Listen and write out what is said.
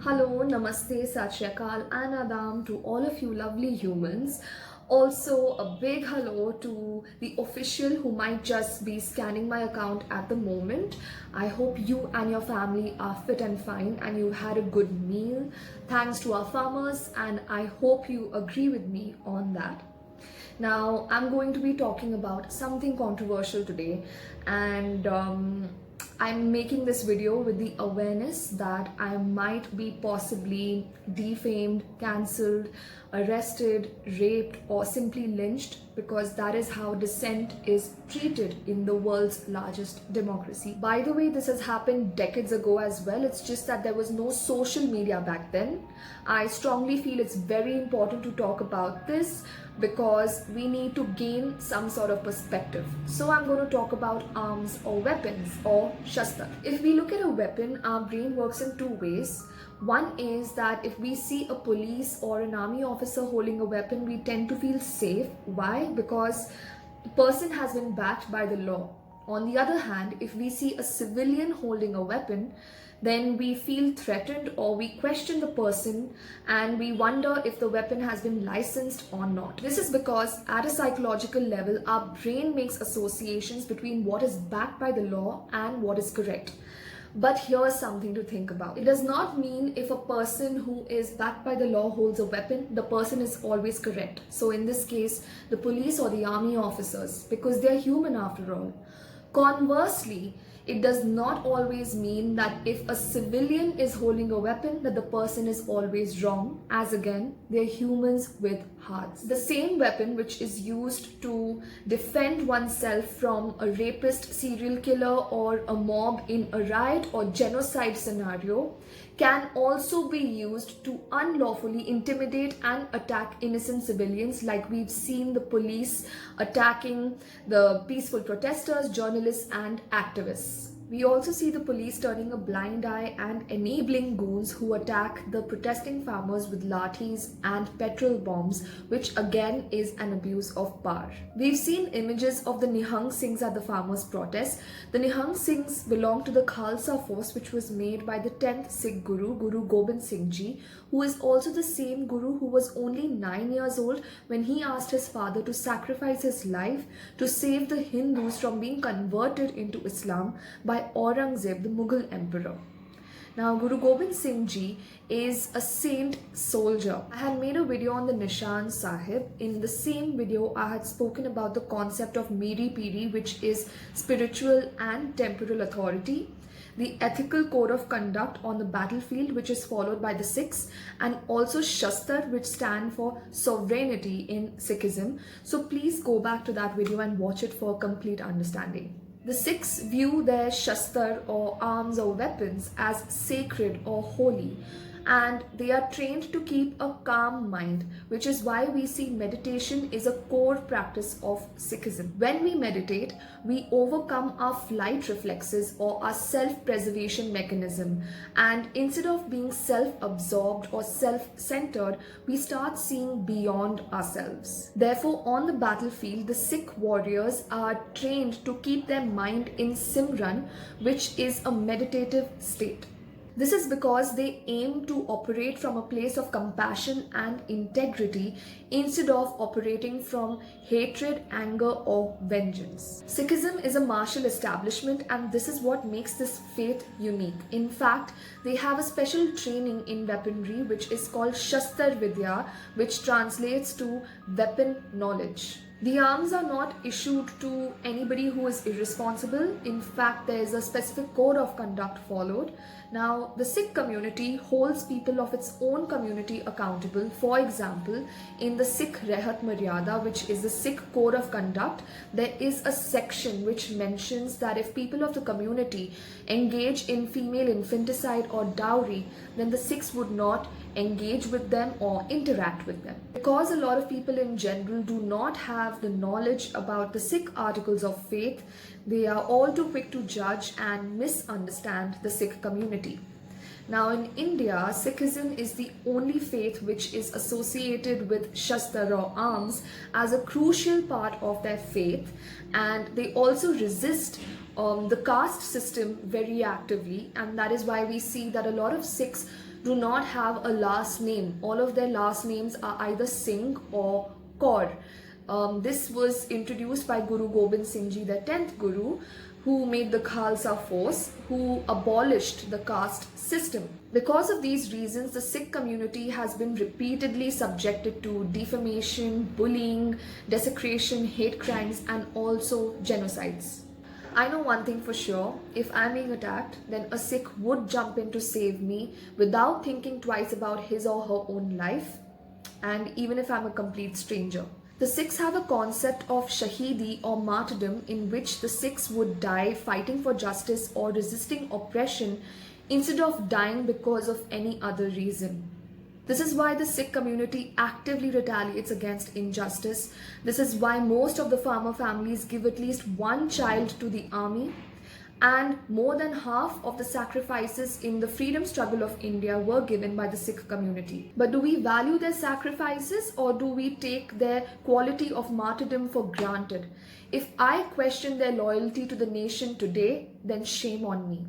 Hello, Namaste, Sat Shri Akal, and Adam to all of you lovely humans. Also, a big hello to the official who might just be scanning my account at the moment. I hope you and your family are fit and fine and you had a good meal. Thanks to our farmers, and I hope you agree with me on that. Now, I'm going to be talking about something controversial today, and I'm making this video with the awareness that I might be possibly defamed, cancelled, arrested, raped, or simply lynched because that is how dissent is treated in the world's largest democracy. By the way, this has happened decades ago as well. It's just that there was no social media back then. I strongly feel it's very important to talk about this because we need to gain some sort of perspective. So I'm going to talk about arms or weapons or shastra. If we look at a weapon, our brain works in two ways. One is that if we see a police or an army officer holding a weapon, we tend to feel safe. Why? Because the person has been backed by the law. On the other hand, if we see a civilian holding a weapon, then we feel threatened or we question the person and we wonder if the weapon has been licensed or not. This is because at a psychological level, our brain makes associations between what is backed by the law and what is correct. But here's something to think about. It does not mean if a person who is backed by the law holds a weapon, the person is always correct. So in this case, the police or the army officers, because they're human after all. Conversely, it does not always mean that if a civilian is holding a weapon that the person is always wrong, as again, they're humans with hearts. The same weapon which is used to defend oneself from a rapist, serial killer or a mob in a riot or genocide scenario can also be used to unlawfully intimidate and attack innocent civilians, like we've seen the police attacking the peaceful protesters, journalists and activists. We also see the police turning a blind eye and enabling goons who attack the protesting farmers with lathis and petrol bombs, which again is an abuse of power. We've seen images of the Nihang Singhs at the farmers' protest. The Nihang Singhs belong to the Khalsa force, which was made by the 10th Sikh Guru, Guru Gobind Singh Ji, who is also the same Guru who was only 9 years old when he asked his father to sacrifice his life to save the Hindus from being converted into Islam by Aurangzeb, the Mughal emperor. Now, Guru Gobind Singh Ji is a saint soldier. I had made a video on the Nishan Sahib. In the same video, I had spoken about the concept of Miri Piri, which is spiritual and temporal authority, the ethical code of conduct on the battlefield, which is followed by the Sikhs, and also Shastar, which stand for sovereignty in Sikhism. So please go back to that video and watch it for complete understanding. The Sikhs view their shastar or arms or weapons as sacred or holy, and they are trained to keep a calm mind, which is why we see meditation is a core practice of Sikhism. When we meditate, we overcome our flight reflexes or our self-preservation mechanism, and instead of being self-absorbed or self-centered, we start seeing beyond ourselves. Therefore, on the battlefield, the Sikh warriors are trained to keep their mind in Simran, which is a meditative state. This is because they aim to operate from a place of compassion and integrity instead of operating from hatred, anger, or vengeance. Sikhism is a martial establishment, and this is what makes this faith unique. In fact, they have a special training in weaponry which is called Shastar Vidya, which translates to weapon knowledge. The arms are not issued to anybody who is irresponsible. In fact, there is a specific code of conduct followed. Now, the Sikh community holds people of its own community accountable. For example, in the Sikh Rehat Maryada, which is the Sikh code of conduct, there is a section which mentions that if people of the community engage in female infanticide or dowry, then the Sikhs would not engage with them or interact with them. Because a lot of people in general do not have the knowledge about the Sikh articles of faith, they are all too quick to judge and misunderstand the Sikh community. Now in India, Sikhism is the only faith which is associated with Shastar or arms as a crucial part of their faith, and they also resist the caste system very actively, and that is why we see that a lot of Sikhs do not have a last name. All of their last names are either Singh or Kaur. This was introduced by Guru Gobind Singh Ji, the 10th Guru, who made the Khalsa force, who abolished the caste system. Because of these reasons, the Sikh community has been repeatedly subjected to defamation, bullying, desecration, hate crimes, and also genocides. I know one thing for sure, if I'm being attacked, then a Sikh would jump in to save me without thinking twice about his or her own life, and even if I'm a complete stranger. The Sikhs have a concept of Shahidi or martyrdom, in which the Sikhs would die fighting for justice or resisting oppression instead of dying because of any other reason. This is why the Sikh community actively retaliates against injustice. This is why most of the farmer families give at least one child to the army, and more than half of the sacrifices in the freedom struggle of India were given by the Sikh community. But do we value their sacrifices, or do we take their quality of martyrdom for granted? If I question their loyalty to the nation today, then shame on me.